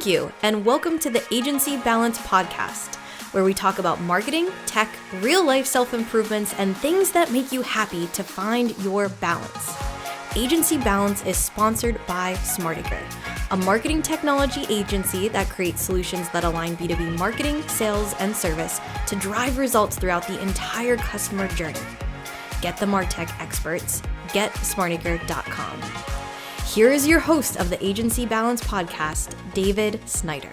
Thank you, and welcome to the Agency Balance Podcast, where we talk about marketing, tech, real-life self-improvements, and things that make you happy to find your balance. Agency Balance is sponsored by SmartAcre, a marketing technology agency that creates solutions that align B2B marketing, sales, and service to drive results throughout the entire customer journey. Get the MarTech experts. Get SmartAcre.com. Here is your host of the Agency Balance Podcast, David Snyder.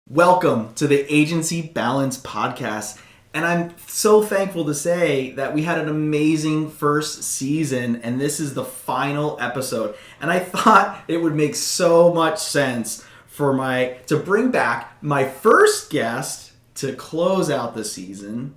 Welcome to the Agency Balance Podcast. And I'm so thankful to say that we had an amazing first season, and this is the final episode. And I thought it would make so much sense to bring back my first guest to close out the season,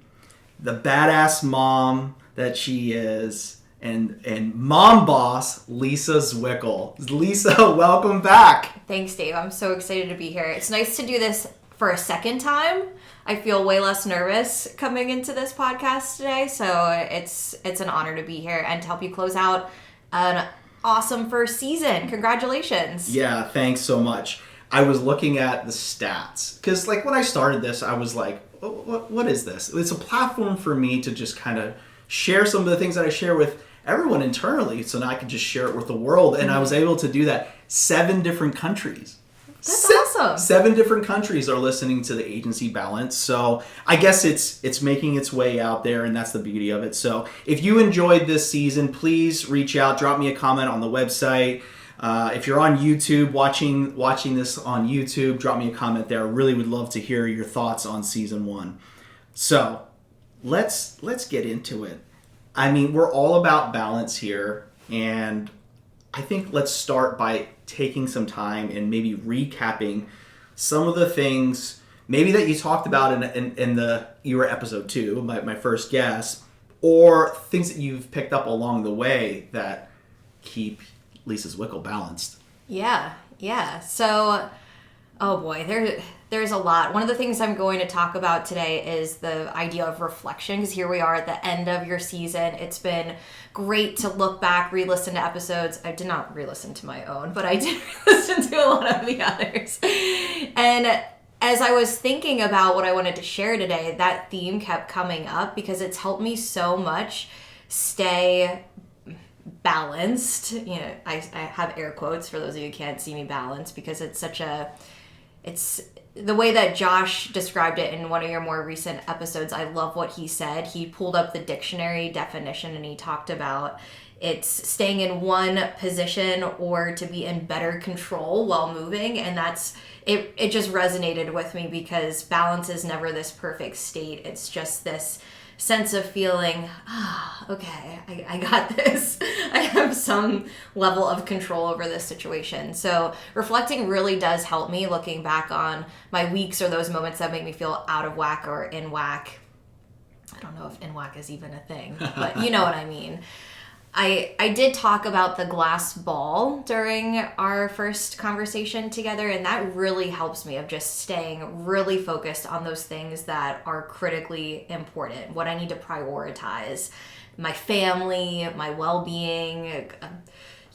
the badass mom that she is, and mom boss, Lisa Zwikl. Lisa, welcome back. Thanks, Dave. I'm so excited to be here. It's nice to do this for a second time. I feel way less nervous coming into this podcast today, so it's an honor to be here and to help you close out an awesome first season. Congratulations. Yeah, thanks so much. I was looking at the stats, because when I started this, I was like, what is this? It's a platform for me to just kind of share some of the things that I share with everyone internally, so now I can just share it with the world. And I was able to do that. 7 different countries. That's awesome. 7 different countries are listening to the Agency Balance. So I guess it's making its way out there, and that's the beauty of it. So if you enjoyed this season, please reach out, drop me a comment on the website. If you're on YouTube, watching this on YouTube, drop me a comment there. I really would love to hear your thoughts on season 1. So let's get into it. I mean, we're all about balance here, and I think let's start by taking some time and maybe recapping some of the things maybe that you talked about in your episode 2, my first guest, or things that you've picked up along the way that keep Lisa Zwikl balanced. Yeah. So, oh boy, there's a lot. One of the things I'm going to talk about today is the idea of reflection, because here we are at the end of your season. It's been great to look back, re-listen to episodes. I did not re-listen to my own, but I did listen to a lot of the others. And as I was thinking about what I wanted to share today, that theme kept coming up because it's helped me so much stay balanced. You know, I have air quotes for those of you who can't see me, balanced, because it's the way that Josh described it in one of your more recent episodes. I love what he said. He pulled up the dictionary definition and he talked about it's staying in one position or to be in better control while moving. And it just resonated with me because balance is never this perfect state. It's just this sense of feeling, okay, I got this. I have some level of control over this situation. So reflecting really does help me, looking back on my weeks or those moments that make me feel out of whack or in whack. I don't know if in whack is even a thing, but you know what I mean. I did talk about the glass ball during our first conversation together, and that really helps me of just staying really focused on those things that are critically important, what I need to prioritize, my family, my well-being,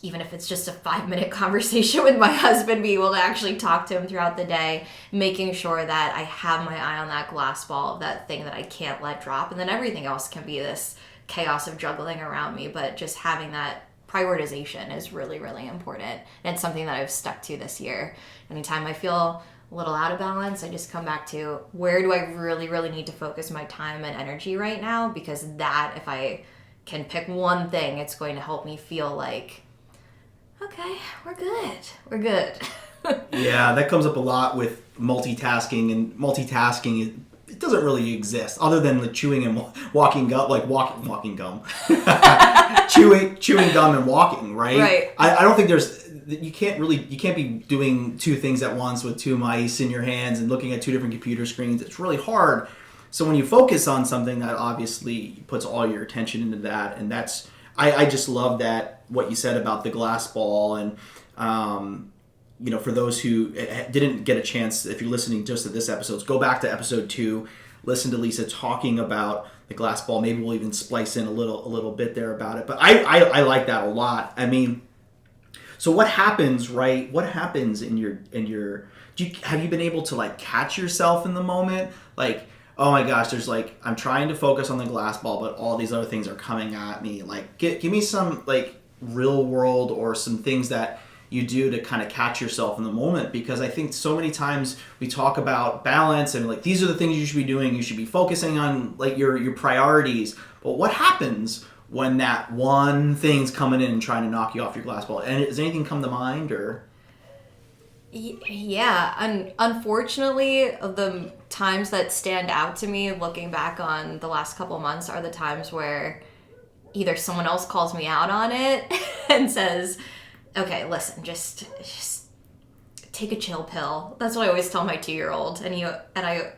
even if it's just a 5-minute conversation with my husband, be able to actually talk to him throughout the day, making sure that I have my eye on that glass ball, that thing that I can't let drop, and then everything else can be this chaos of juggling around me, but just having that prioritization is really, really important. And it's something that I've stuck to this year. Anytime I feel a little out of balance, I just come back to where do I really, really need to focus my time and energy right now, because that, if I can pick one thing, it's going to help me feel like, okay, we're good. Yeah, that comes up a lot with multitasking, and multitasking it doesn't really exist other than the chewing and walking gum, walking gum, chewing gum and walking, right? Right. I don't think you can't be doing 2 things at once with 2 mice in your hands and looking at 2 different computer screens. It's really hard. So when you focus on something, that obviously puts all your attention into that, and that's I just love that what you said about the glass ball. And for those who didn't get a chance, if you're listening just to this episode, go back to episode 2, listen to Lisa talking about the glass ball. Maybe we'll even splice in a little bit there about it. But I like that a lot. I mean, So what happens, right? What happens in your have you been able to like catch yourself in the moment? Like, oh my gosh, there's like, I'm trying to focus on the glass ball, but all these other things are coming at me. Like, give me some like real world or some things that you do to kind of catch yourself in the moment, because I think so many times we talk about balance and like these are the things you should be doing. You should be focusing on like your priorities. But what happens when that one thing's coming in and trying to knock you off your glass ball? And does anything come to mind or? Yeah, and unfortunately, the times that stand out to me looking back on the last couple months are the times where either someone else calls me out on it and says, okay, listen, just take a chill pill. That's what I always tell my 2-year-old. And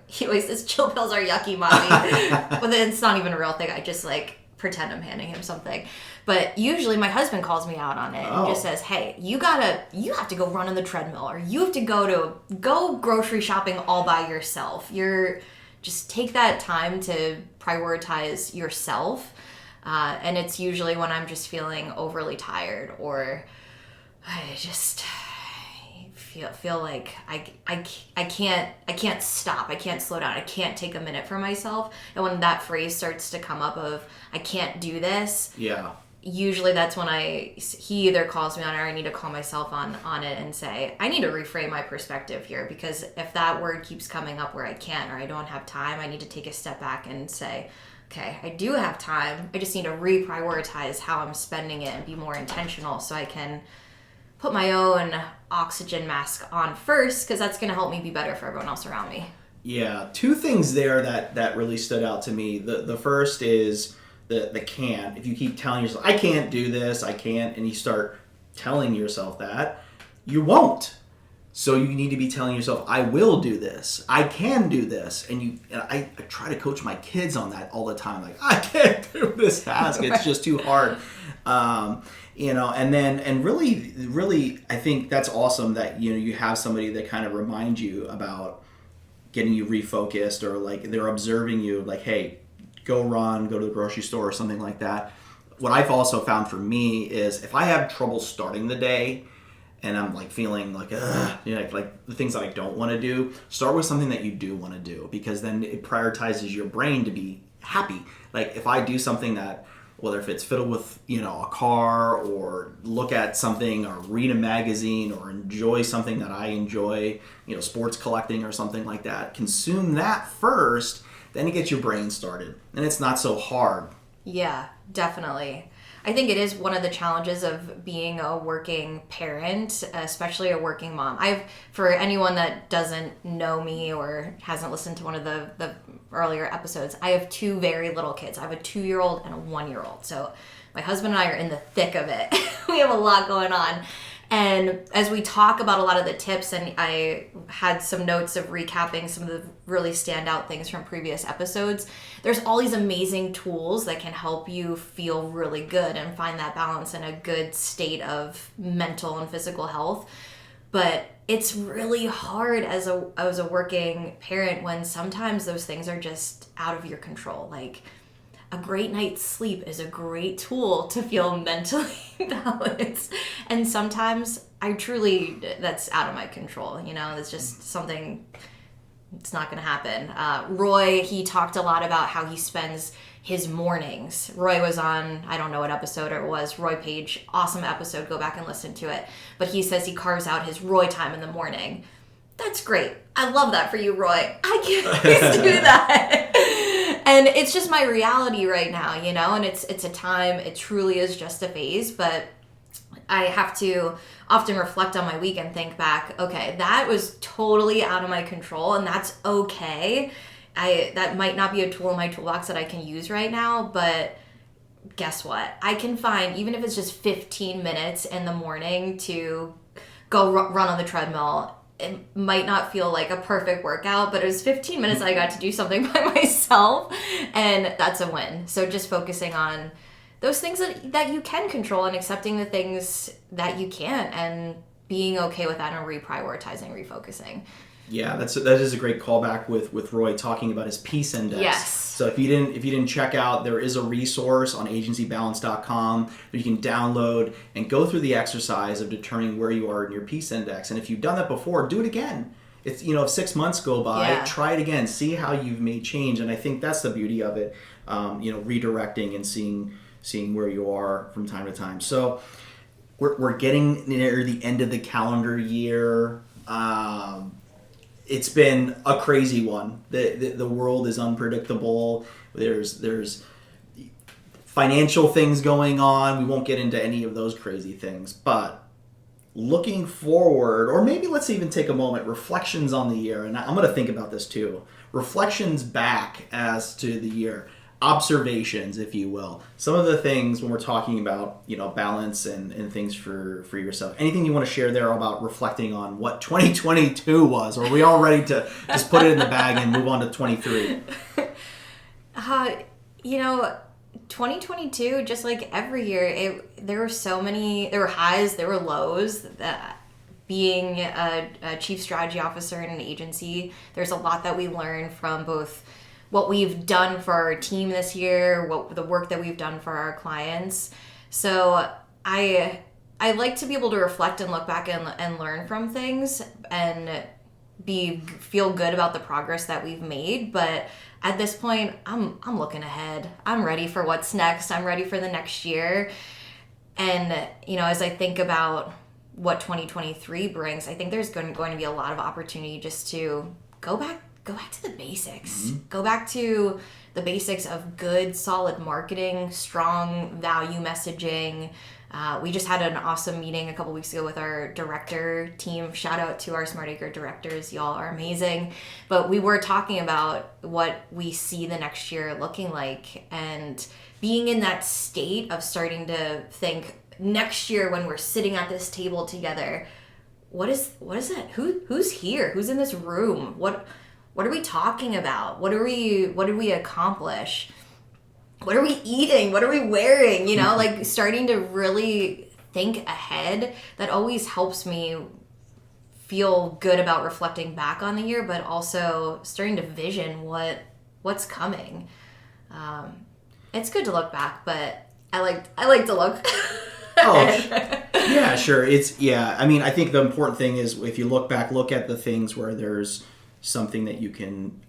he always says, chill pills are yucky, mommy. But it's not even a real thing. I just like pretend I'm handing him something. But usually my husband calls me out on it and just says, hey, you have to go run on the treadmill, or you have to go grocery shopping all by yourself. Just take that time to prioritize yourself. And it's usually when I'm just feeling overly tired, or I just feel like I can't stop. I can't slow down. I can't take a minute for myself. And when that phrase starts to come up of I can't do this, usually that's when he either calls me on it, or I need to call myself on it and say, I need to reframe my perspective here, because if that word keeps coming up where I can't or I don't have time, I need to take a step back and say, okay, I do have time. I just need to reprioritize how I'm spending it and be more intentional so I can put my own oxygen mask on first, because that's going to help me be better for everyone else around me. Yeah, two things there that really stood out to me. The first is the can't. If you keep telling yourself, I can't do this, I can't, and you start telling yourself that, you won't. So you need to be telling yourself, I will do this, I can do this. And I try to coach my kids on that all the time. Like, I can't do this task, it's just too hard. And really, I think that's awesome that, you have somebody that kind of reminds you about getting you refocused, or like they're observing you, like, hey, go run, go to the grocery store or something like that. What I've also found for me is if I have trouble starting the day and I'm like feeling like, like the things that I don't want to do, start with something that you do want to do, because then it prioritizes your brain to be happy. Like if I do something that, whether if it's fiddle with, a car, or look at something, or read a magazine, or enjoy something that I enjoy, sports collecting or something like that, consume that first, then it gets your brain started. And it's not so hard. Yeah, definitely. I think it is one of the challenges of being a working parent, especially a working mom. For anyone that doesn't know me or hasn't listened to one of the earlier episodes, I have 2 very little kids. I have a 2-year-old and a 1-year-old. So my husband and I are in the thick of it. We have a lot going on. And as we talk about a lot of the tips, and I had some notes of recapping some of the really standout things from previous episodes, there's all these amazing tools that can help you feel really good and find that balance and a good state of mental and physical health. But it's really hard as a working parent when sometimes those things are just out of your control. Like, a great night's sleep is a great tool to feel mentally balanced. And sometimes that's out of my control. It's just something, it's not going to happen. Roy, he talked a lot about how he spends his mornings. Roy was on, I don't know what episode it was, Roy Page, awesome episode, go back and listen to it. But he says he carves out his Roy time in the morning. That's great. I love that for you, Roy. I can't always do that. And it's just my reality right now, and it's a time, it truly is just a phase, but I have to often reflect on my week and think back, okay, that was totally out of my control, and that's okay. That might not be a tool in my toolbox that I can use right now, but guess what? I can find, even if it's just 15 minutes in the morning to go run on the treadmill. It might not feel like a perfect workout, but it was 15 minutes I got to do something by myself, and that's a win. So just focusing on those things that you can control and accepting the things that you can't, and being okay with that and reprioritizing, refocusing. Yeah, that is a great callback with Roy talking about his peace index. Yes. So if you didn't check out, there is a resource on agencybalance.com that you can download and go through the exercise of determining where you are in your peace index. And if you've done that before, do it again. It's, if 6 months go by, Yeah. try it again, see how you've made change. And I think that's the beauty of it, redirecting and seeing where you are from time to time. So we're getting near the end of the calendar year. It's been a crazy one. The world is unpredictable. There's financial things going on. We won't get into any of those crazy things. But looking forward, or maybe let's even take a moment, reflections on the year. And I'm going to think about this too. Reflections back as to the year. Observations, if you will. Some of the things when we're talking about, balance and things for yourself. Anything you want to share there about reflecting on what 2022 was? Or are we all ready to just put it in the bag and move on to 23? 2022, just like every year, there were highs, there were lows. That being a chief strategy officer in an agency, there's a lot that we learn from both what we've done for our team this year, the work that we've done for our clients. So I like to be able to reflect and look back and learn from things and feel good about the progress that we've made. But at this point, I'm looking ahead. I'm ready for what's next. I'm ready for the next year. And as I think about what 2023 brings, I think there's going to be a lot of opportunity just to go back to the basics. Mm-hmm. Go back to the basics of good, solid marketing, strong value messaging. We just had an awesome meeting a couple weeks ago with our director team. Shout out to our SmartAcre directors. Y'all are amazing. But we were talking about what we see the next year looking like and being in that state of starting to think next year when we're sitting at this table together, what is that? Who's here? Who's in this room? What are we talking about? What did we accomplish? What are we eating? What are we wearing? Like starting to really think ahead. That always helps me feel good about reflecting back on the year, but also starting to vision what's coming. It's good to look back, but I like to look. Yeah, sure. I think the important thing is if you look back, look at the things where there's something that you can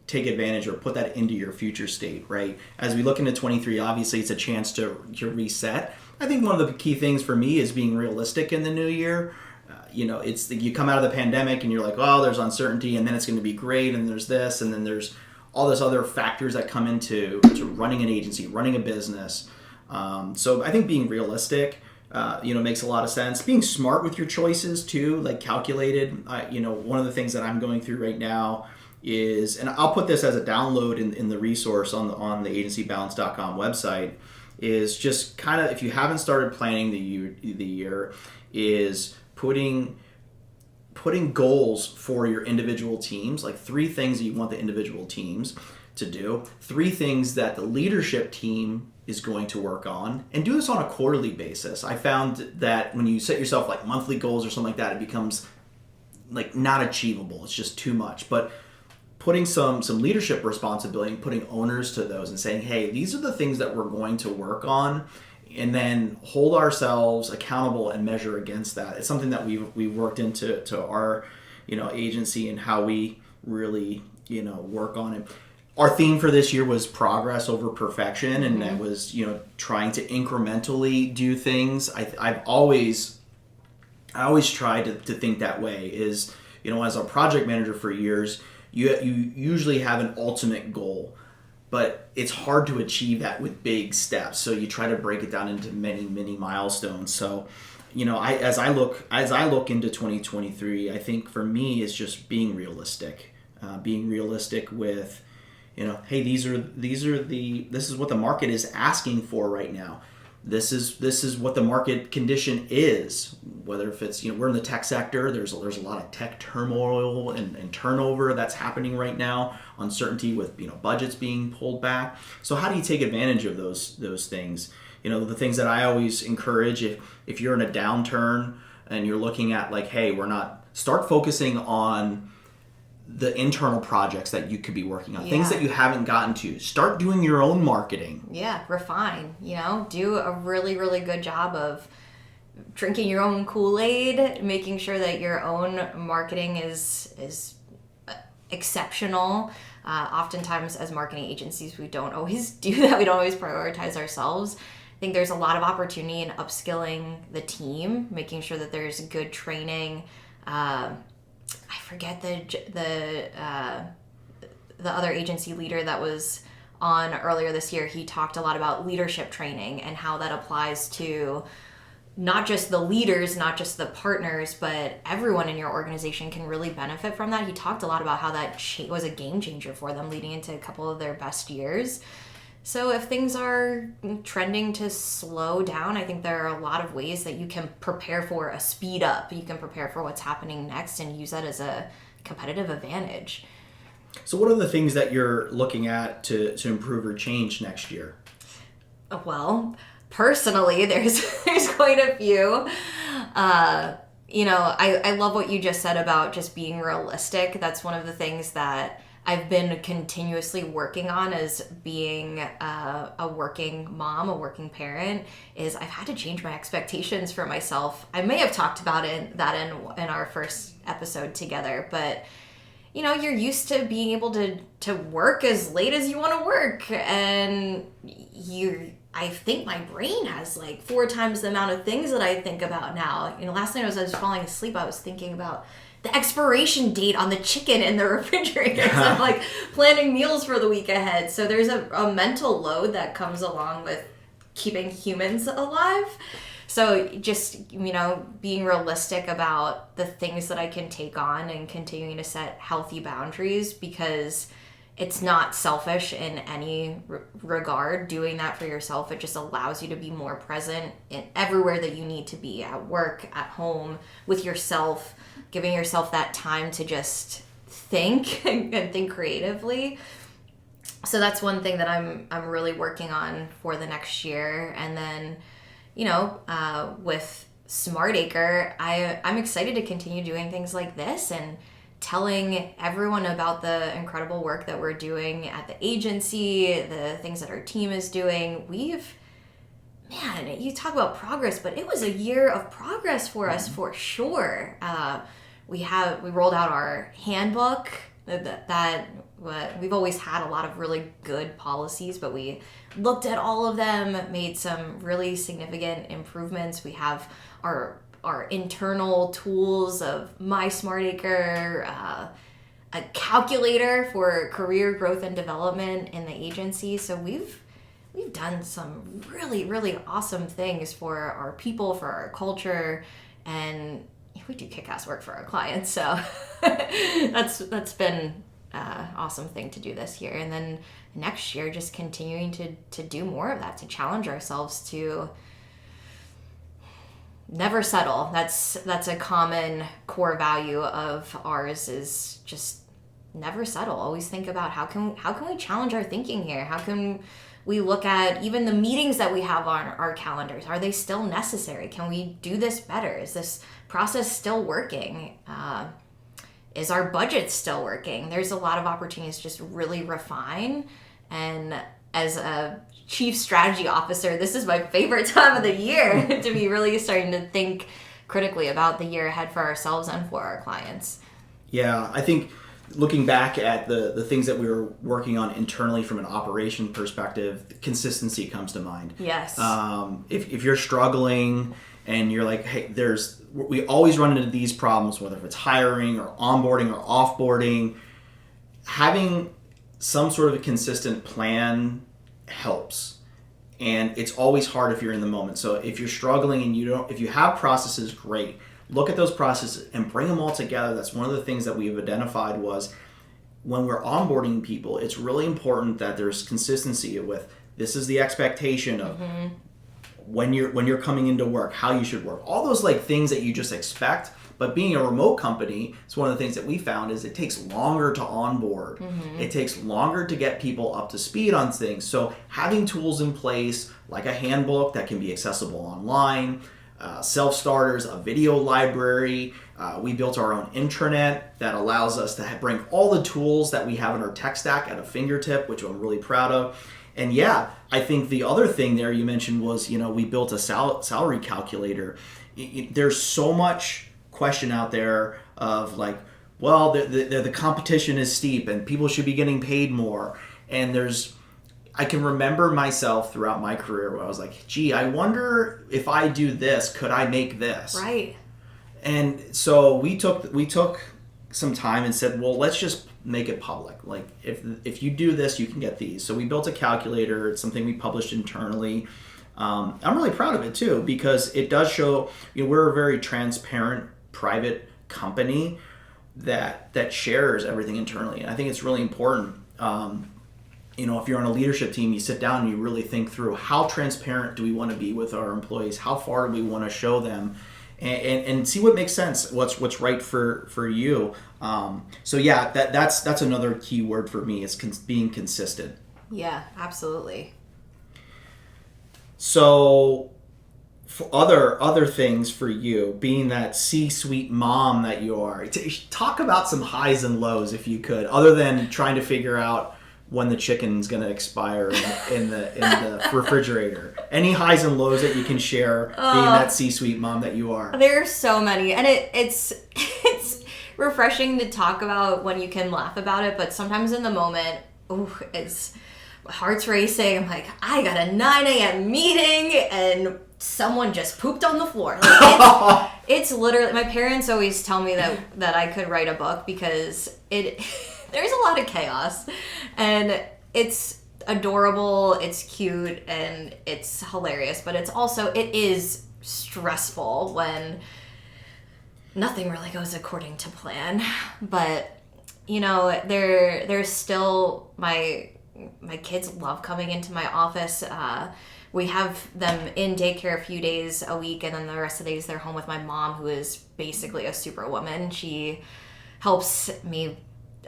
take advantage or put that into your future state, right? As we look into 23, obviously it's a chance to reset. I think one of the key things for me is being realistic in the new year. It's you come out of the pandemic and you're like, oh, there's uncertainty and then it's going to be great and there's this and then there's all this other factors that come into running an agency, running a business. So I think being realistic, makes a lot of sense. Being smart with your choices too, like calculated. One of the things that I'm going through right now is, and I'll put this as a download in the resource on the agencybalance.com website, is just kind of, if you haven't started planning the year, is putting goals for your individual teams, like 3 things that you want the individual teams to do, 3 things that the leadership team is going to work on, and do this on a quarterly basis. I found that when you set yourself like monthly goals or something like that, it becomes like not achievable. It's just too much. But putting some leadership responsibility and putting owners to those and saying, hey, these are the things that we're going to work on, and then hold ourselves accountable and measure against that. It's something that we've worked into our agency and how we really work on it. Our theme for this year was progress over perfection, and that was trying to incrementally do things. I always tried to think that way. Is as a project manager for years, you usually have an ultimate goal, but it's hard to achieve that with big steps. So you try to break it down into many milestones. So as I look into 2023, I think for me is just being realistic with hey, this is what the market is asking for right now. This is what the market condition is. Whether if it's we're in the tech sector, there's a lot of tech turmoil and turnover that's happening right now. Uncertainty with budgets being pulled back. So how do you take advantage of those things? The things that I always encourage, if you're in a downturn and you're looking at like, hey, start focusing on the internal projects that you could be working on, Yeah. things that you haven't gotten to. Start doing your own marketing. Yeah, refine, do a really, really good job of drinking your own Kool-Aid, making sure that your own marketing is exceptional. Oftentimes as marketing agencies, we don't always do that. We don't always prioritize ourselves. I think there's a lot of opportunity in upskilling the team, making sure that there's good training. I forget the other agency leader that was on earlier this year. He talked a lot about leadership training and how that applies to not just the leaders, not just the partners, but everyone in your organization can really benefit from that. He talked a lot about how that was a game changer for them leading into a couple of their best years. So if things are trending to slow down, I think there are a lot of ways that you can prepare for a speed up. You can prepare for what's happening next and use that as a competitive advantage. So what are the things that you're looking at to improve or change next year? Well, personally, there's quite a few. I love what you just said about just being realistic. That's one of the things that I've been continuously working on as being a working mom, a working parent, is I've had to change my expectations for myself. I may have talked about that in our first episode together, but you're used to being able to work as late as you want to work, and I think my brain has like 4 times the amount of things that I think about now. Last night as I was falling asleep, I was thinking about the expiration date on the chicken in the refrigerator. So I'm like planning meals for the week ahead. So there's a mental load that comes along with keeping humans alive. So just, being realistic about the things that I can take on and continuing to set healthy boundaries, because it's not selfish in any regard. Doing that for yourself, it just allows you to be more present in everywhere that you need to be, at work, at home, with yourself, giving yourself that time to just think and think creatively. So that's one thing that I'm really working on for the next year. And then, with SmartAcre, I'm excited to continue doing things like this and telling everyone about the incredible work that we're doing at the agency, the things that our team is doing. You talk about progress, but it was a year of progress for us for sure. We rolled out our handbook that we've always had a lot of really good policies, but we looked at all of them, made some really significant improvements. We have our internal tools of My SmartAcre, a calculator for career growth and development in the agency. So we've done some really, really awesome things for our people, for our culture, and we do kick-ass work for our clients. So that's been an awesome thing to do this year. And then next year, just continuing to do more of that, to challenge ourselves to never settle. That's a common core value of ours, is just never settle. Always think about how can we challenge our thinking here? How can we look at even the meetings that we have on our calendars? Are they still necessary? Can we do this better? Is this process still working? Is our budget still working? There's a lot of opportunities to just really refine. And as a Chief Strategy Officer, this is my favorite time of the year to be really starting to think critically about the year ahead for ourselves and for our clients. Yeah, I think looking back at the things that we were working on internally from an operation perspective, consistency comes to mind. Yes. If you're struggling and you're like, hey, we always run into these problems, whether it's hiring or onboarding or offboarding, having some sort of a consistent plan helps. And it's always hard if you're in the moment. So if you're struggling and if you have processes, great. Look at those processes and bring them all together. That's one of the things that we've identified was when we're onboarding people, it's really important that there's consistency with this is the expectation of when you're coming into work, how you should work. All those like things that you just expect. But being a remote company, it's one of the things that we found is it takes longer to onboard. It takes longer to get people up to speed on things. So having tools in place like a handbook that can be accessible online, self-starters, a video library. We built our own intranet that allows us to bring all the tools that we have in our tech stack at a fingertip, which I'm really proud of. And yeah, I think the other thing there you mentioned was, we built a salary calculator. There's so much question out there of like, well, the competition is steep and people should be getting paid more. And I can remember myself throughout my career where I was like, gee, I wonder if I do this, could I make this? Right. And so we took some time and said, well, let's just make it public. Like if you do this, you can get these. So we built a calculator. It's something we published internally. I'm really proud of it too, because it does show, we're a very transparent private company that shares everything internally. And I think it's really important. If you're on a leadership team, you sit down and you really think through how transparent do we want to be with our employees? How far do we want to show them? And see what makes sense, what's right for you. So yeah, that's another key word for me is being consistent. Yeah, absolutely. So for other things for you, being that C-suite mom that you are, talk about some highs and lows if you could, other than trying to figure out when the chicken's going to expire in the refrigerator. Any highs and lows that you can share being that C-suite mom that you are? There are so many, and it's refreshing to talk about when you can laugh about it, but sometimes in the moment, it's heart's racing. I'm like, I got a 9 a.m. meeting and someone just pooped on the floor. Like, it's literally, my parents always tell me that I could write a book because there's a lot of chaos, and it's adorable, it's cute, and it's hilarious, but it is stressful when nothing really goes according to plan. But there's still my kids love coming into my office. We have them in daycare a few days a week, and then the rest of the days they're home with my mom, who is basically a superwoman. She helps me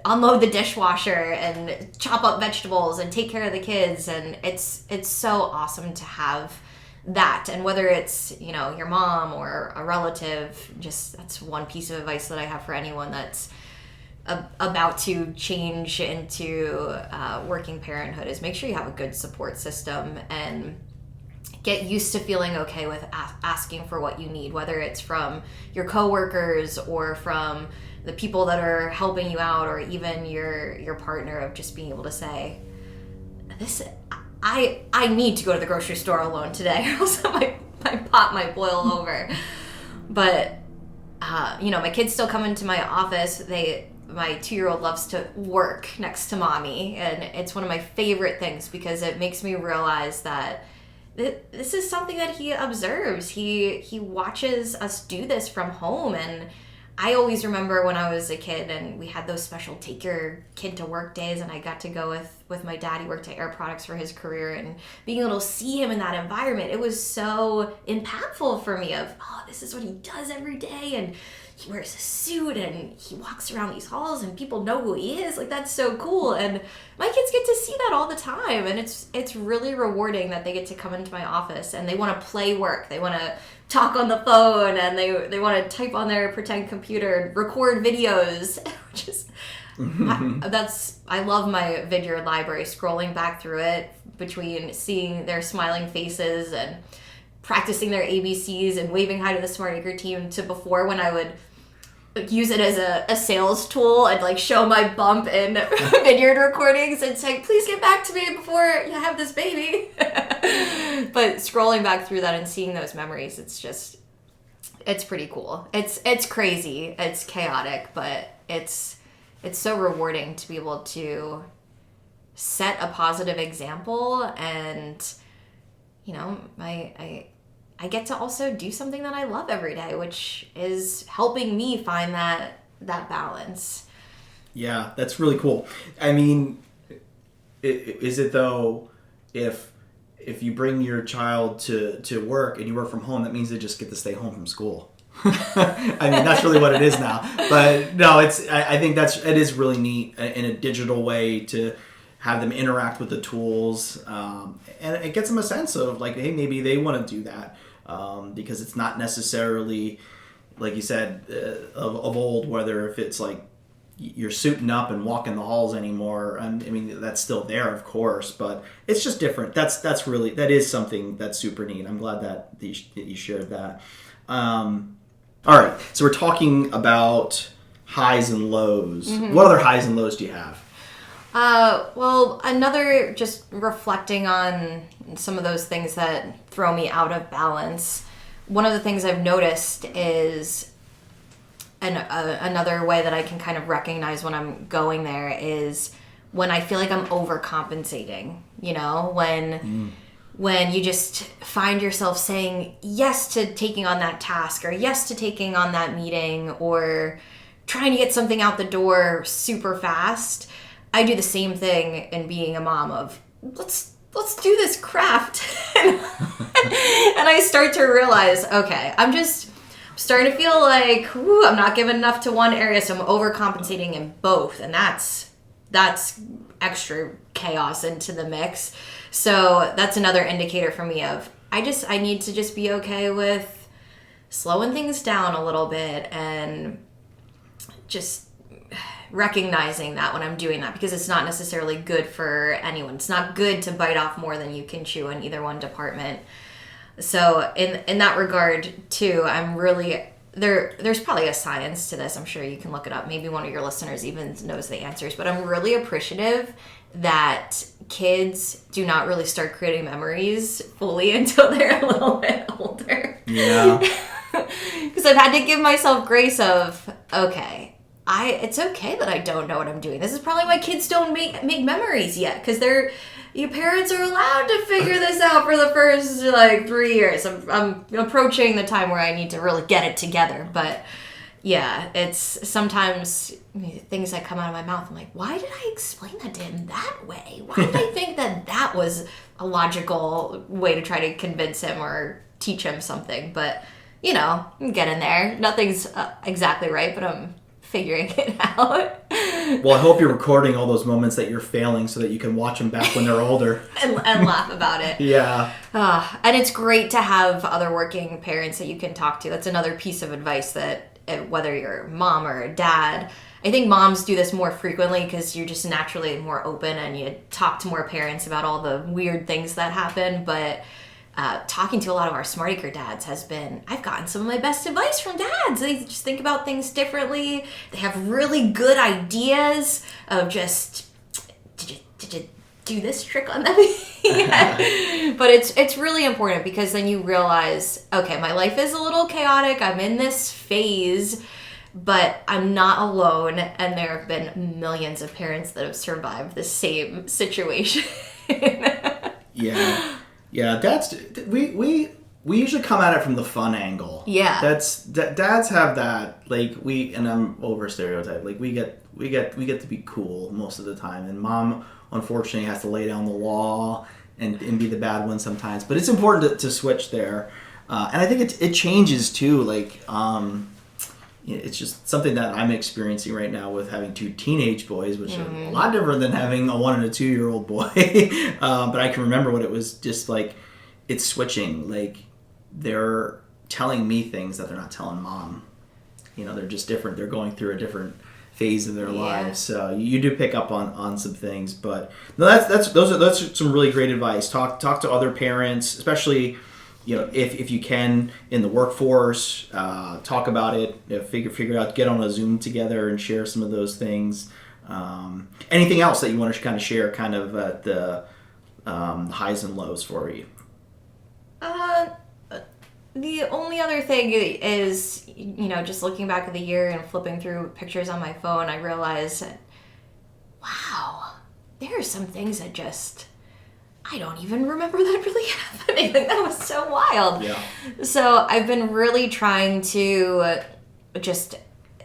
unload the dishwasher and chop up vegetables and take care of the kids, and it's so awesome to have that. And whether it's your mom or a relative, just that's one piece of advice that I have for anyone that's about to change into working parenthood is make sure you have a good support system and get used to feeling okay with asking for what you need, whether it's from your coworkers or from the people that are helping you out, or even your partner, of just being able to say, I need to go to the grocery store alone today, or else my pot might boil over. But my kids still come into my office. My 2-year-old loves to work next to mommy, and it's one of my favorite things because it makes me realize that this is something that he observes. He watches us do this from home, and I always remember when I was a kid and we had those special take your kid to work days, and I got to go with my dad. He worked at Air Products for his career, and being able to see him in that environment, it was so impactful for me of, this is what he does every day, and he wears a suit and he walks around these halls and people know who he is. Like, that's so cool. And my kids get to see that all the time, and it's really rewarding that they get to come into my office and they want to play work. They want to talk on the phone, and they want to type on their pretend computer and record videos, which is I love my video library, scrolling back through it between seeing their smiling faces and practicing their ABCs and waving hi to the SmartAcre team, to before when I would use it as a sales tool and like show my bump in vineyard recordings and say, please get back to me before you have this baby. But scrolling back through that and seeing those memories, it's pretty cool. It's crazy, it's chaotic, but it's so rewarding to be able to set a positive example. And I get to also do something that I love every day, which is helping me find that balance. Yeah, that's really cool. I mean, is it though, if you bring your child to work and you work from home, that means they just get to stay home from school? I mean, that's really what it is now. But no, I think it is really neat in a digital way to have them interact with the tools, and it gets them a sense of like, hey, maybe they want to do that. because it's not necessarily, like you said, of old, whether if it's like you're suiting up and walking the halls anymore. I mean, that's still there, of course, but it's just different. That is something that's super neat. I'm glad that you shared that. All right, so we're talking about highs and lows. Mm-hmm. What other highs and lows do you have? Well, another, just reflecting on some of those things that throw me out of balance. One of the things I've noticed is another way that I can kind of recognize when I'm going there is when I feel like I'm overcompensating, when you just find yourself saying yes to taking on that task or yes to taking on that meeting or trying to get something out the door super fast. I do the same thing in being a mom of let's do this craft. And I start to realize, okay, I'm just starting to feel like, I'm not giving enough to one area, so I'm overcompensating in both, and that's extra chaos into the mix. So that's another indicator for me of I need to just be okay with slowing things down a little bit and just recognizing that when I'm doing that, because it's not necessarily good for anyone. It's not good to bite off more than you can chew in either one department. So in that regard too, I'm really there's probably a science to this. I'm sure you can look it up. Maybe one of your listeners even knows the answers, but I'm really appreciative that kids do not really start creating memories fully until they're a little bit older. Yeah. Because I've had to give myself grace of, okay, it's okay that I don't know what I'm doing. This is probably why kids don't make memories yet, because your parents are allowed to figure this out for the first 3 years. I'm approaching the time where I need to really get it together. But yeah, it's sometimes things that come out of my mouth, I'm like, why did I explain that to him that way? Why did I think that was a logical way to try to convince him or teach him something? But, I'm getting there. Nothing's exactly right, but I'm figuring it out. Well, I hope you're recording all those moments that you're failing so that you can watch them back when they're older. and laugh about it. Yeah. And it's great to have other working parents that you can talk to. That's another piece of advice that whether you're a mom or a dad, I think moms do this more frequently because you're just naturally more open and you talk to more parents about all the weird things that happen. But talking to a lot of our SmartAcre dads I've gotten some of my best advice from dads. They just think about things differently. They have really good ideas of just, did you do this trick on them? But it's really important because then you realize, okay, my life is a little chaotic. I'm in this phase, but I'm not alone. And there have been millions of parents that have survived the same situation. Yeah. Yeah, dads. We usually come at it from the fun angle. Yeah, dads have that. And I'm over stereotype. We get to be cool most of the time, and mom unfortunately has to lay down the law and be the bad one sometimes. But it's important to switch there, and I think it changes too. It's just something that I'm experiencing right now with having 2 teenage boys, which are a lot different than having a 1 and a 2-year-old boy. But I can remember what it was just like. It's switching. They're telling me things that they're not telling mom. They're just different. They're going through a different phase of their lives. So you do pick up on some things. But no, that's some really great advice. Talk to other parents, especially. If you can in the workforce, talk about it, figure it out, get on a Zoom together and share some of those things. Anything else that you want to kind of share kind of at the highs and lows for you? The only other thing is, just looking back at the year and flipping through pictures on my phone, I realized that, wow, there are some things that I don't even remember that really happening. That was so wild. Yeah. So I've been really trying to just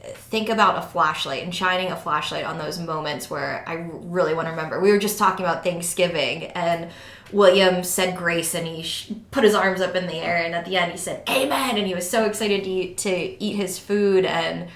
think about a flashlight and shining a flashlight on those moments where I really want to remember. We were just talking about Thanksgiving, and William said grace, and he put his arms up in the air, and at the end he said amen, and he was so excited to eat his food. And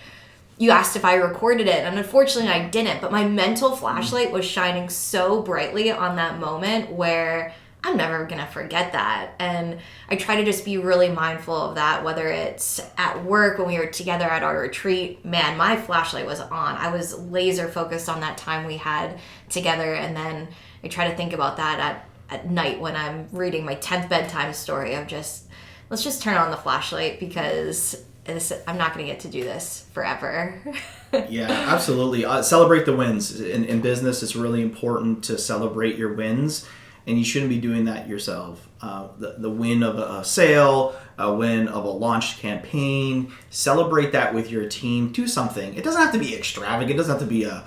you asked if I recorded it, and unfortunately I didn't, but my mental flashlight was shining so brightly on that moment where I'm never going to forget that. And I try to just be really mindful of that, whether it's at work when we were together at our retreat. Man, my flashlight was on. I was laser focused on that time we had together. And then I try to think about that at night when I'm reading my 10th bedtime story of just, let's just turn on the flashlight because I'm not going to get to do this forever. Yeah, absolutely. Celebrate the wins. In business, it's really important to celebrate your wins, and you shouldn't be doing that yourself. The win of a sale, a win of a launched campaign, celebrate that with your team. Do something. It doesn't have to be extravagant. It doesn't have to be a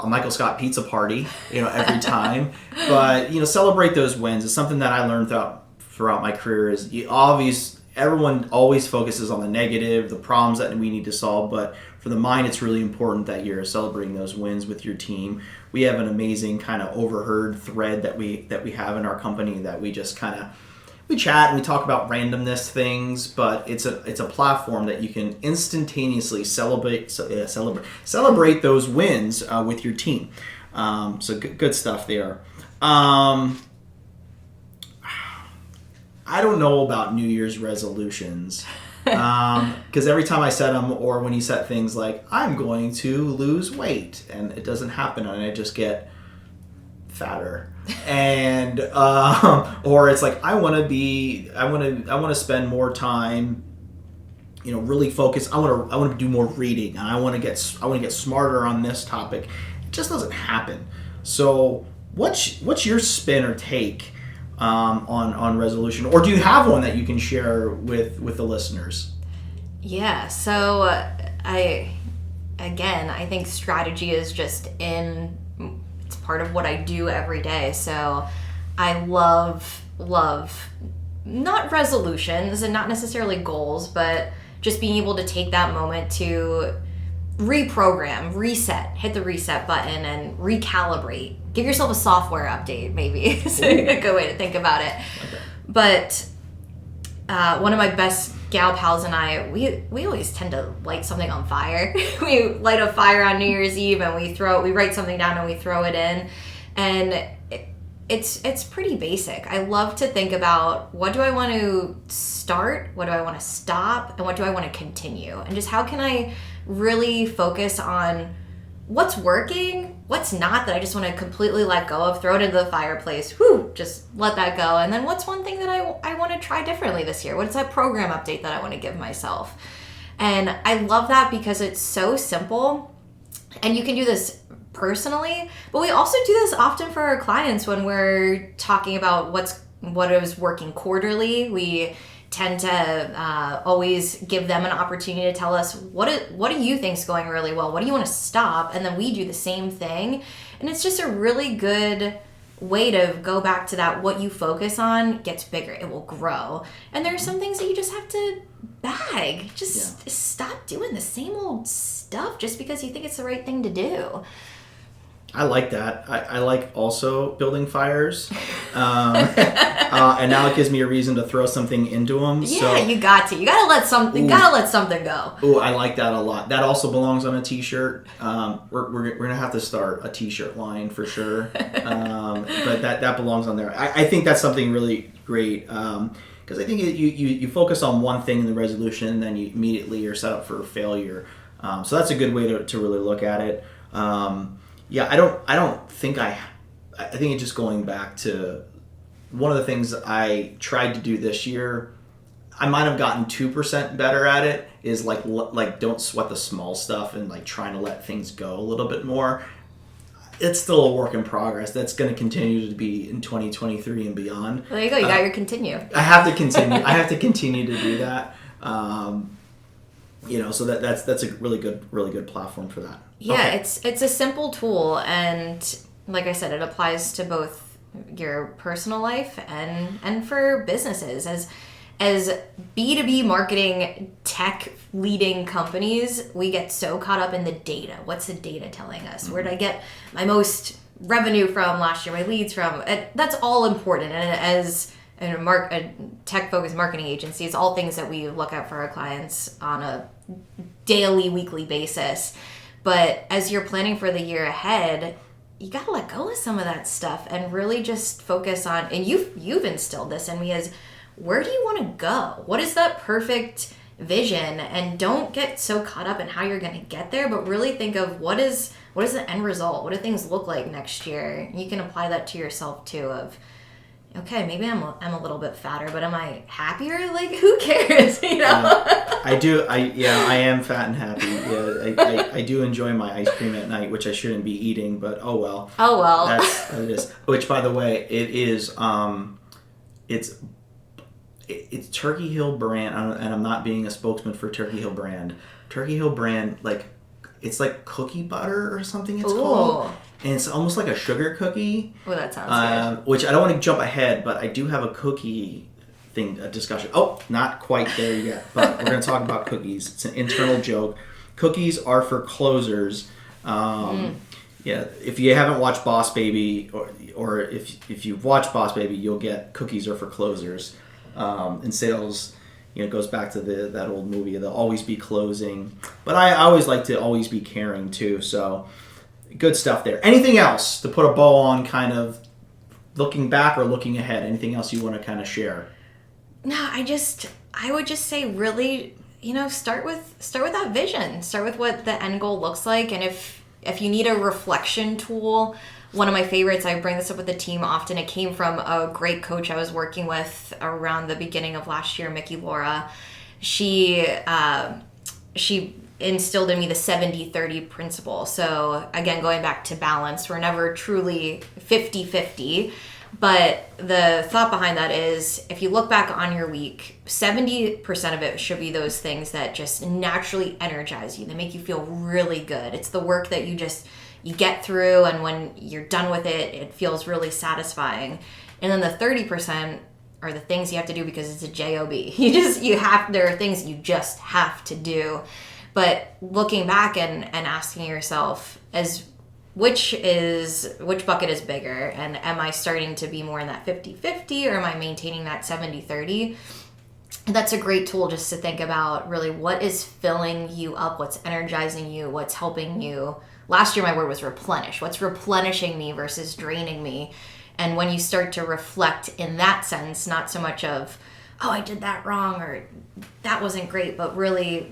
Michael Scott pizza party, every time. But, celebrate those wins. It's something that I learned throughout my career is everyone always focuses on the negative, the problems that we need to solve, but for the mind, it's really important that you're celebrating those wins with your team. We have an amazing kind of overheard thread that we have in our company that we just we chat and we talk about randomness things, but it's a platform that you can instantaneously celebrate those wins with your team. So good stuff there. I don't know about New Year's resolutions because every time I set them, or when you set things like I'm going to lose weight, and it doesn't happen, and I just get fatter, and or it's like I want to spend more time, really focus. I want to do more reading, and I want to get smarter on this topic. It just doesn't happen. So what's your spin or take on resolution, or do you have one that you can share with the listeners? Yeah, so I think strategy is just it's part of what I do every day. So I love not resolutions and not necessarily goals, but just being able to take that moment to reprogram, reset, hit the reset button and recalibrate. Give yourself a software update, maybe. It's a good way to think about it. Okay. But one of my best gal pals and I, we always tend to light something on fire. We light a fire on New Year's Eve and we write something down and we throw it in. And it's pretty basic. I love to think about, what do I want to start? What do I want to stop? And what do I want to continue? And just how can I really focus on what's working, what's not, that I just want to completely let go of, throw it into the fireplace, just let that go. And then what's one thing that I want to try differently this year? What's that program update that I want to give myself? And I love that because it's so simple, and you can do this personally, but we also do this often for our clients when we're talking about what is working quarterly. We tend to always give them an opportunity to tell us what do you think is going really well, what do you want to stop, and then we do the same thing. And it's just a really good way to go back to that. What you focus on gets bigger, it will grow. And there are some things that you just have to bag. Stop doing the same old stuff just because you think it's the right thing to do. I like that. I like also building fires. And now it gives me a reason to throw something into them. Yeah, so, you got to. You got to let something go. Ooh, I like that a lot. That also belongs on a t-shirt. We're going to have to start a t-shirt line for sure. But that belongs on there. I think that's something really great. Because I think you focus on one thing in the resolution, and then you immediately are set up for failure. So that's a good way to really look at it. Yeah, I think it's just going back to one of the things that I tried to do this year. I might have gotten 2% better at it, is like don't sweat the small stuff and like trying to let things go a little bit more. It's still a work in progress. That's going to continue to be in 2023 and beyond. Well, there you go. You got your continue. I have to continue. I have to continue to do that. So that's a really good platform for that. Yeah, okay. It's a simple tool, and like I said, it applies to both your personal life and for businesses. As B2B marketing tech leading companies, we get so caught up in the data. What's the data telling us? Where did I get my most revenue from last year, my leads from? That's all important. And as a tech-focused marketing agency, it's all things that we look at for our clients on a daily, weekly basis. But as you're planning for the year ahead, you gotta let go of some of that stuff and really just focus on, and you've instilled this in me, is where do you want to go? What is that perfect vision? And don't get so caught up in how you're going to get there, but really think of what is the end result? What do things look like next year? And you can apply that to yourself too, of, okay, maybe I'm a little bit fatter, but am I happier? Like, who cares? You know? I am fat and happy. Yeah, I do enjoy my ice cream at night, which I shouldn't be eating, but oh well. Oh well. That's what it is. Which, by the way, it is. It's Turkey Hill brand, and I'm not being a spokesman for Turkey Hill brand. Turkey Hill brand, like, it's like cookie butter or something. It's called. And it's almost like a sugar cookie. Oh, that sounds good. Which I don't want to jump ahead, but I do have a cookie discussion. Oh, not quite there yet, but we're going to talk about cookies. It's an internal joke. Cookies are for closers. Yeah, if you haven't watched Boss Baby, or if you've watched Boss Baby, you'll get cookies are for closers. In sales, it goes back to that old movie, they'll always be closing. But I always like to always be caring too, so good stuff there. Anything else to put a bow on, kind of looking back or looking ahead? Anything else you want to kind of share? No, I would just say, really, start with that vision. Start with what the end goal looks like. And if you need a reflection tool, one of my favorites, I bring this up with the team often. It came from a great coach I was working with around the beginning of last year, Mickey Laura. She instilled in me the 70-30 principle. So again, going back to balance, we're never truly 50-50. But the thought behind that is, if you look back on your week, 70% of it should be those things that just naturally energize you. They make you feel really good. It's the work that you get through, and when you're done with it, it feels really satisfying. And then the 30% are the things you have to do because it's a job. There are things you just have to do. But looking back and asking yourself, which bucket is bigger, and am I starting to be more in that 50-50, or am I maintaining that 70-30? That's a great tool just to think about, really, what is filling you up, what's energizing you, what's helping you. Last year my word was replenish. What's replenishing me versus draining me? And when you start to reflect in that sense, not so much of, oh, I did that wrong, or that wasn't great, but really,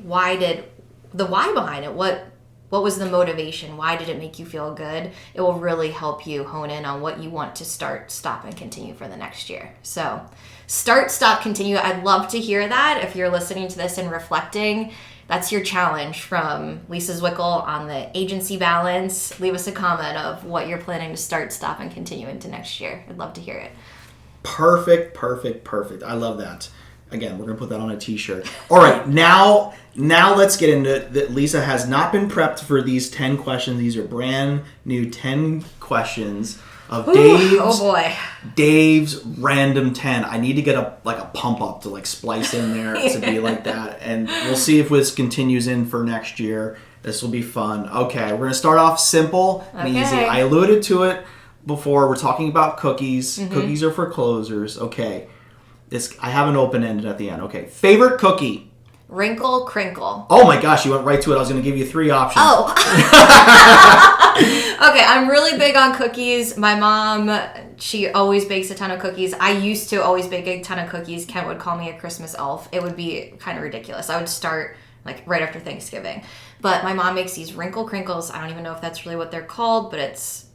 the why behind it? What was the motivation? Why did it make you feel good? It will really help you hone in on what you want to start, stop, and continue for the next year. So start, stop, continue. I'd love to hear that. If you're listening to this and reflecting, that's your challenge from Lisa Zwikl on the agency balance. Leave us a comment of what you're planning to start, stop, and continue into next year. I'd love to hear it. Perfect. I love that. Again, we're going to put that on a t-shirt. All right, now let's get into that. Lisa has not been prepped for these 10 questions. These are brand new 10 questions of Dave's random 10. I need to get a pump up to splice in there to be like that. And we'll see if this continues in for next year. This will be fun. Okay, we're going to start off simple and easy. I alluded to it before. We're talking about cookies. Mm-hmm. Cookies are for closers. Okay. I have an open-ended at the end. Okay. Favorite cookie? Wrinkle Crinkle. Oh my gosh, you went right to it. I was going to give you 3 options. Oh. Okay, I'm really big on cookies. My mom, she always bakes a ton of cookies. I used to always bake a ton of cookies. Kent would call me a Christmas elf. It would be kind of ridiculous. I would start right after Thanksgiving. But my mom makes these Wrinkle Crinkles. I don't even know if that's really what they're called, but it's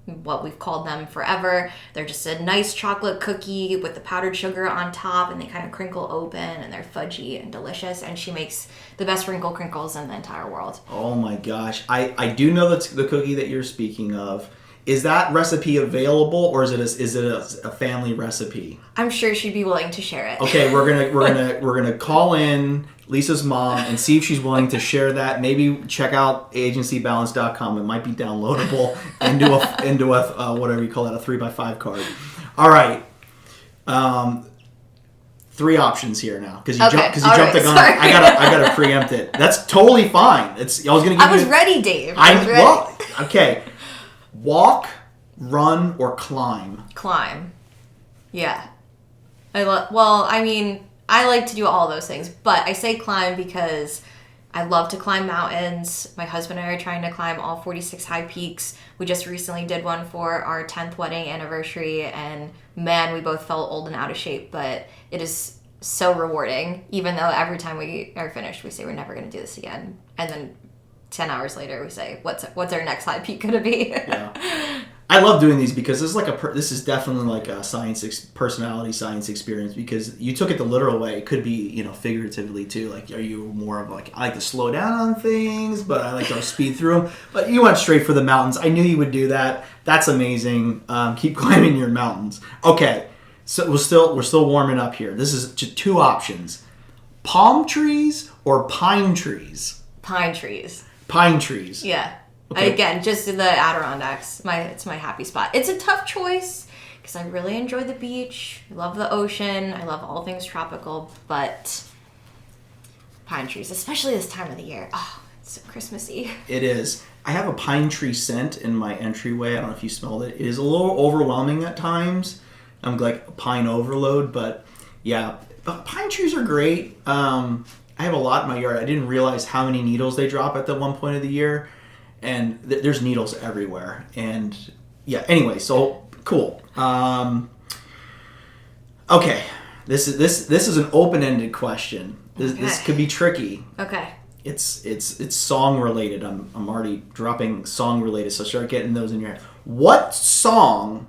what we've called them forever. They're just a nice chocolate cookie with the powdered sugar on top, and they kind of crinkle open, and they're fudgy and delicious, and she makes the best Wrinkle Crinkles in the entire world. Oh my gosh. I do know that's the cookie that you're speaking of. Is that recipe available, or is it a family recipe? I'm sure she'd be willing to share it. Okay, we're gonna call in Lisa's mom and see if she's willing to share that. Maybe check out agencybalance.com. It might be downloadable into a whatever you call that, a 3x5 card. All right. 3 options here now because you jumped the gun. Sorry. I gotta preempt it. That's totally fine. I was ready, Dave. Well, okay. Walk, run, or climb? Climb. Yeah. I like to do all those things, but I say climb because I love to climb mountains. My husband and I are trying to climb all 46 high peaks. We just recently did one for our 10th wedding anniversary, and man, we both felt old and out of shape, but it is so rewarding, even though every time we are finished, we say we're never going to do this again. And then 10 hours later, we say, what's our next high peak going to be? Yeah. I love doing these because this is definitely like a personality science experience, because you took it the literal way. It could be, figuratively too. Like, are you more of like, I like to slow down on things, but I like to speed through them. But you went straight for the mountains. I knew you would do that. That's amazing. Keep climbing your mountains. Okay, so we're still warming up here. This is two options: palm trees or pine trees. Pine trees. Pine trees. Yeah. Okay. Again, just in the Adirondacks. It's my happy spot. It's a tough choice because I really enjoy the beach. I love the ocean. I love all things tropical, but pine trees, especially this time of the year. Oh, it's so Christmassy. It is. I have a pine tree scent in my entryway. I don't know if you smelled it. It is a little overwhelming at times. I'm like a pine overload, but yeah. But pine trees are great. I have a lot in my yard. I didn't realize how many needles they drop at the one point of the year. And there's needles everywhere. And yeah, anyway, so cool. Okay, this is an open-ended question. This could be tricky. Okay. It's song related. I'm already dropping song related, so start getting those in your head. What song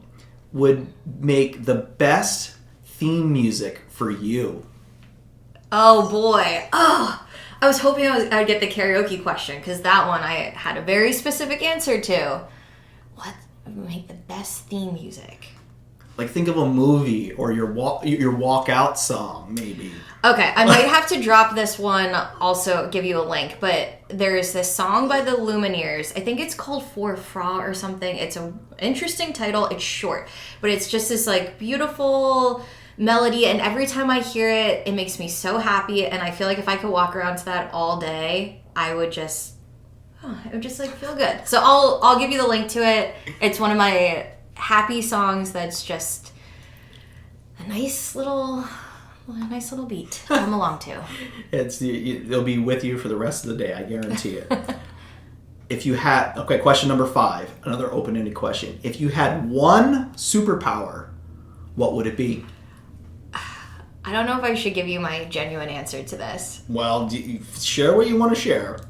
would make the best theme music for you? Oh boy. Oh. I was hoping I'd get the karaoke question, because that one I had a very specific answer to. What would make the best theme music? Like, think of a movie or your walk out song, maybe. Okay, I might have to drop this one, also give you a link, but there's this song by the Lumineers. I think it's called For Fra or something. It's an interesting title. It's short, but it's just this like beautiful melody, and every time I hear it, it makes me so happy, and I feel like if I could walk around to that all day, it would just like feel good. So I'll give you the link to it. It's one of my happy songs that's just a nice little beat to come along to. They'll be with you for the rest of the day, I guarantee it. If you had, question number 5, another open-ended question. If you had one superpower, what would it be? I don't know if I should give you my genuine answer to this. Well, share what you want to share.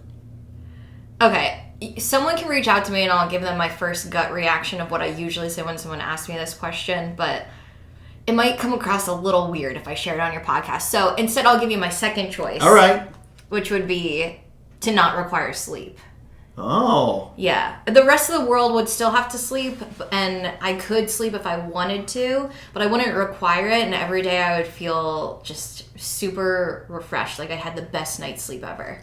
Okay, someone can reach out to me and I'll give them my first gut reaction of what I usually say when someone asks me this question, but it might come across a little weird if I share it on your podcast. So instead, I'll give you my second choice. All right. Which would be to not require sleep. Oh. Yeah. The rest of the world would still have to sleep, and I could sleep if I wanted to, but I wouldn't require it, and every day I would feel just super refreshed, like I had the best night's sleep ever.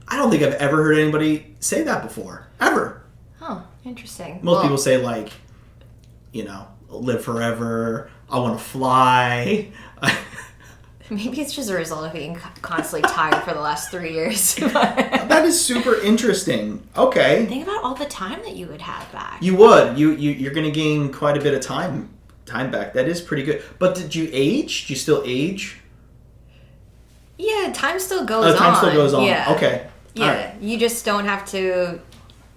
I don't think I've ever heard anybody say that before. Ever. Oh, interesting. Most people say, like, live forever, I want to fly. Maybe it's just a result of being constantly tired for the last 3 years. That is super interesting. Okay. Think about all the time that you would have back. You would. You're going to gain quite a bit of time back. That is pretty good. But did you age? Do you still age? Yeah, time still goes on. Time still goes on. Yeah. Okay. Yeah, right. You just don't have to...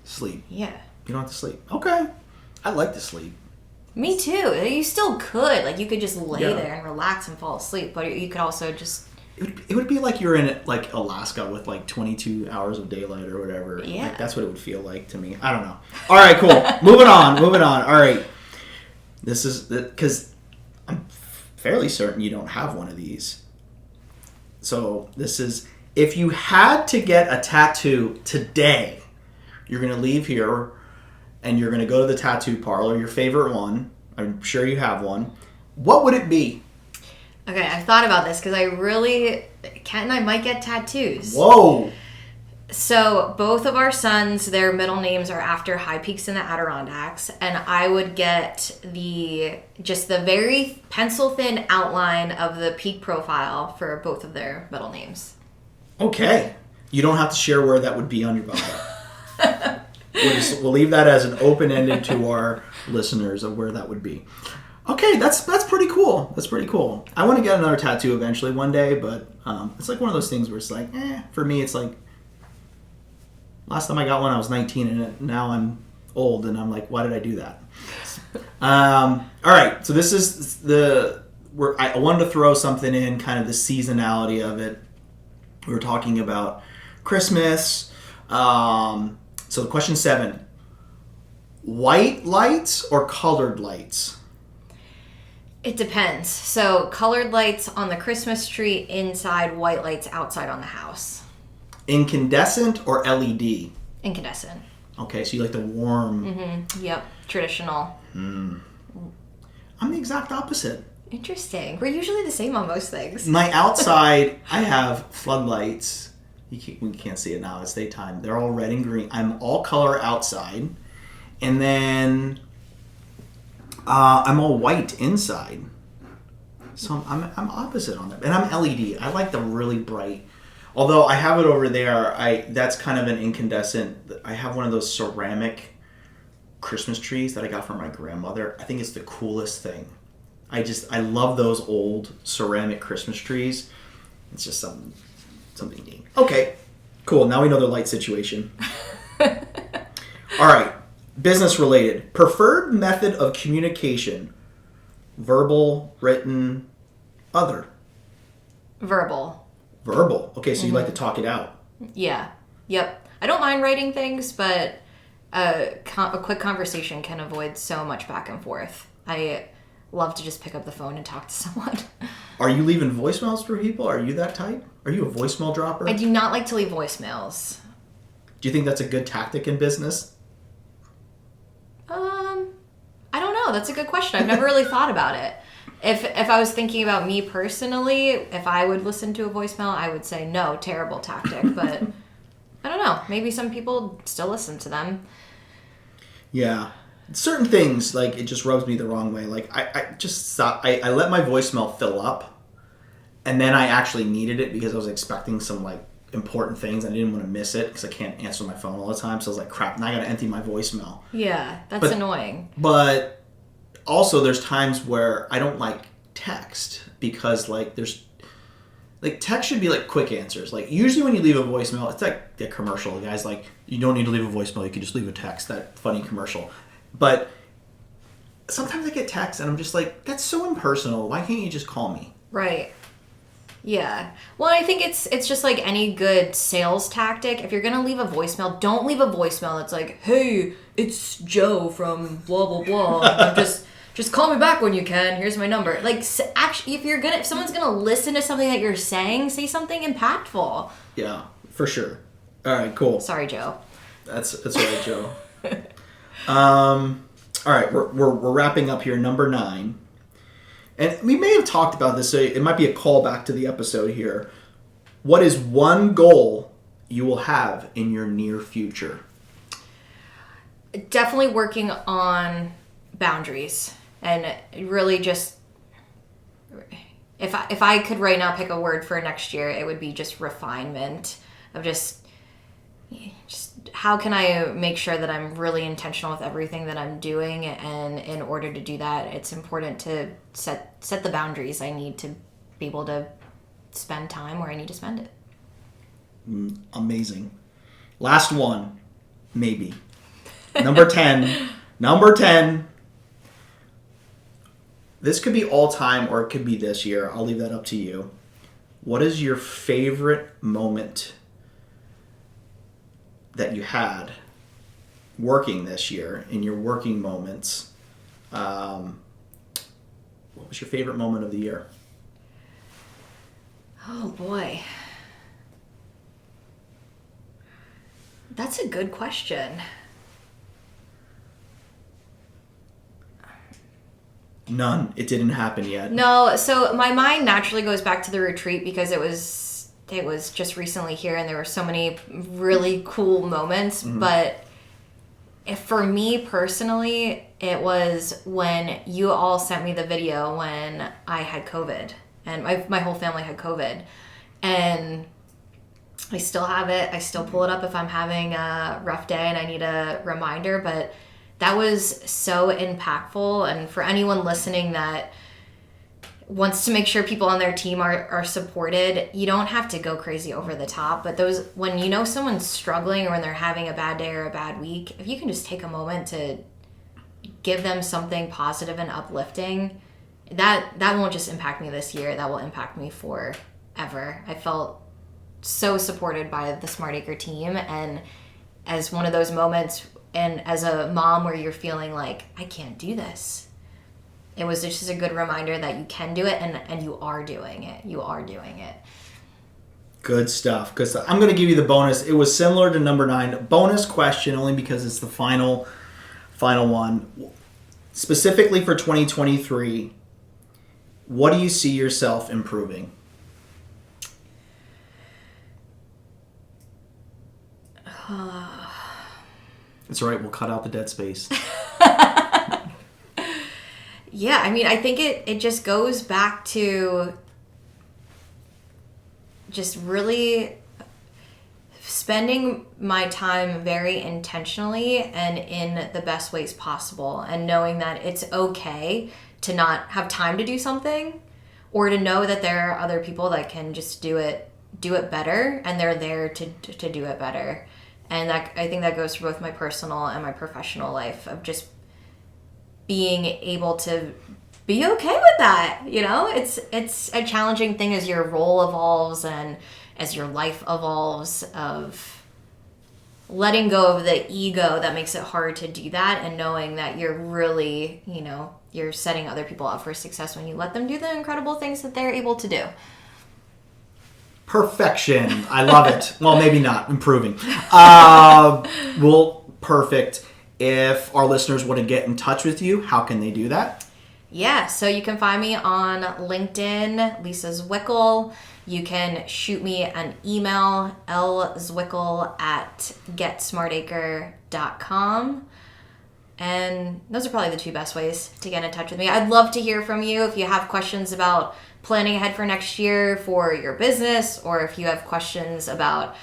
Sleep. Yeah. You don't have to sleep. Okay. I like to sleep. Me too. You still could. Like, you could just lay there and relax and fall asleep, but you could also just... It would be like you're in, like, Alaska with, like, 22 hours of daylight or whatever. Yeah. Like, that's what it would feel like to me. I don't know. All right, cool. Moving on. All right. This is... Because I'm fairly certain you don't have one of these. So, this is... If you had to get a tattoo today, you're going to leave here and you're going to go to the tattoo parlor, your favorite one. I'm sure you have one. What would it be? Okay, I've thought about this because Kent and I might get tattoos. Whoa! So both of our sons, their middle names are after high peaks in the Adirondacks, and I would get the very pencil thin outline of the peak profile for both of their middle names. Okay. You don't have to share where that would be on your body. We'll leave that as an open-ended to our listeners of where that would be. Okay, that's pretty cool. That's pretty cool. I want to get another tattoo eventually one day, but it's like one of those things where it's like, for me, it's like Last time I got one, I was 19, and now I'm old, and I'm like, why did I do that? All right, so this is I wanted to throw something in, kind of the seasonality of it. We were talking about Christmas. So question 7, white lights or colored lights? It depends. So colored lights on the Christmas tree inside, white lights outside on the house. Incandescent or LED? Incandescent. Okay, so you like the warm. Mm-hmm. Yep. Traditional. I'm the exact opposite. Interesting. We're usually the same on most things. My outside, I have floodlights. We can't see it now. It's daytime. They're all red and green. I'm all color outside. And then I'm all white inside. So I'm opposite on that. And I'm LED. I like the really bright. Although I have it over there, that's kind of an incandescent. I have one of those ceramic Christmas trees that I got from my grandmother. I think it's the coolest thing. I love those old ceramic Christmas trees. It's just something neat. Okay, cool. Now we know the light situation. All right, business related. Preferred method of communication: verbal, written, other. Verbal. Verbal. Okay, so you like to talk it out. Yeah. Yep. I don't mind writing things, but a quick conversation can avoid so much back and forth. I love to just pick up the phone and talk to someone. Are you leaving voicemails for people? Are you that type? Are you a voicemail dropper? I do not like to leave voicemails. Do you think that's a good tactic in business? I don't know. That's a good question. I've never really thought about it. If I was thinking about me personally, if I would listen to a voicemail, I would say no, terrible tactic. But I don't know. Maybe some people still listen to them. Yeah. Certain things, like, it just rubs me the wrong way. Like, I just stop. I let my voicemail fill up, and then I actually needed it because I was expecting some, like, important things. I didn't want to miss it because I can't answer my phone all the time. So I was like, crap, now I got to empty my voicemail. Yeah, that's annoying. But also there's times where I don't like text because, like, text should be, like, quick answers. Like, usually when you leave a voicemail, it's like the commercial. The guy's like, you don't need to leave a voicemail. You can just leave a text. That funny commercial. But sometimes I get texts and I'm just like, that's so impersonal. Why can't you just call me? Right. Yeah. Well, I think it's just like any good sales tactic. If you're going to leave a voicemail, don't leave a voicemail that's like, hey, it's Joe from blah, blah, blah. Just call me back when you can. Here's my number. Like, actually, if someone's going to listen to something that you're saying, say something impactful. Yeah, for sure. All right, cool. Sorry, Joe. That's all right, Joe. All right, we're wrapping up here. Number 9. And we may have talked about this, so it might be a callback to the episode here. What is one goal you will have in your near future? Definitely working on boundaries. And really just, if I could right now pick a word for next year, it would be just refinement of just how can I make sure that I'm really intentional with everything that I'm doing, and in order to do that, it's important to set the boundaries I need to be able to spend time where I need to spend it. Amazing. Last one, maybe. Number 10. Number 10. This could be all time or it could be this year. I'll leave that up to you. What is your favorite moment that you had working this year, in your working moments? What was your favorite moment of the year? Oh boy. That's a good question. None. It didn't happen yet. No, so my mind naturally goes back to the retreat because it was just recently here and there were so many really cool moments. Mm-hmm. But for me personally, it was when you all sent me the video when I had COVID and my whole family had COVID, and I still have it. I still pull it up if I'm having a rough day and I need a reminder, but that was so impactful. And for anyone listening that wants to make sure people on their team are supported. You don't have to go crazy over the top, but those, when you know someone's struggling or when they're having a bad day or a bad week, if you can just take a moment to give them something positive and uplifting, that won't just impact me this year, that will impact me forever. I felt so supported by the SmartAcre team, and as one of those moments, and as a mom where you're feeling like, I can't do this, it was just a good reminder that you can do it, and you are doing it. You are doing it. Good stuff. Because I'm going to give you the bonus. It was similar to number 9. Bonus question, only because it's the final one. Specifically for 2023, what do you see yourself improving? It's all right. We'll cut out the dead space. Yeah, I mean, I think it just goes back to just really spending my time very intentionally and in the best ways possible, and knowing that it's okay to not have time to do something, or to know that there are other people that can just do it better, and they're there to do it better. And that, I think that goes for both my personal and my professional life, of just being able to be okay with that. You know, it's a challenging thing as your role evolves and as your life evolves, of letting go of the ego that makes it hard to do that, and knowing that you're really, you know, you're setting other people up for success when you let them do the incredible things that they're able to do. Perfection. I love it. Well, maybe not. Improving. Well, perfect. If our listeners want to get in touch with you, how can they do that? Yeah, so you can find me on LinkedIn, Lisa Zwikl. You can shoot me an email, lzwikl@getsmartacre.com. And those are probably the 2 best ways to get in touch with me. I'd love to hear from you if you have questions about planning ahead for next year for your business, or if you have questions about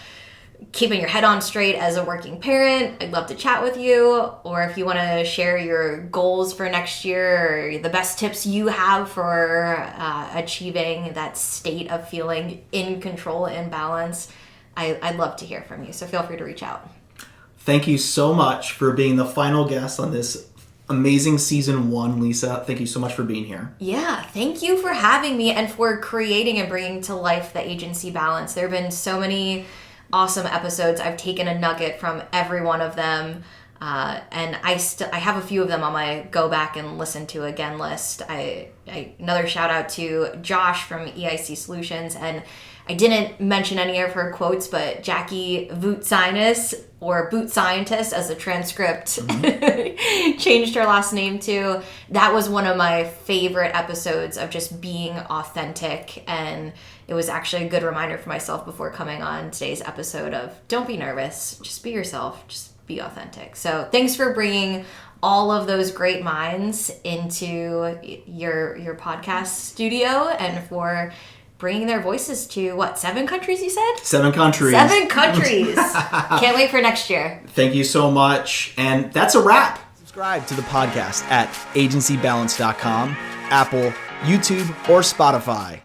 keeping your head on straight as a working parent. I'd love to chat with you. Or if you want to share your goals for next year, or the best tips you have for achieving that state of feeling in control and balance, I'd love to hear from you. So feel free to reach out. Thank you so much for being the final guest on this amazing season 1, Lisa. Thank you so much for being here. Yeah, thank you for having me and for creating and bringing to life the agency balance. There have been so many awesome episodes. I've taken a nugget from every one of them, and I have a few of them on my go back and listen to again list. Another shout out to Josh from EIC Solutions, and I didn't mention any of her quotes, but Jackie Voutsinus, or Boot Scientist as a transcript, changed her last name to. That was one of my favorite episodes of just being authentic, and it was actually a good reminder for myself before coming on today's episode of don't be nervous, just be yourself, just be authentic. So thanks for bringing all of those great minds into your podcast studio, and for bringing their voices to, 7 countries you said? 7 countries. 7 countries. Can't wait for next year. Thank you so much. And that's a wrap. Subscribe to the podcast at agencybalance.com, Apple, YouTube, or Spotify.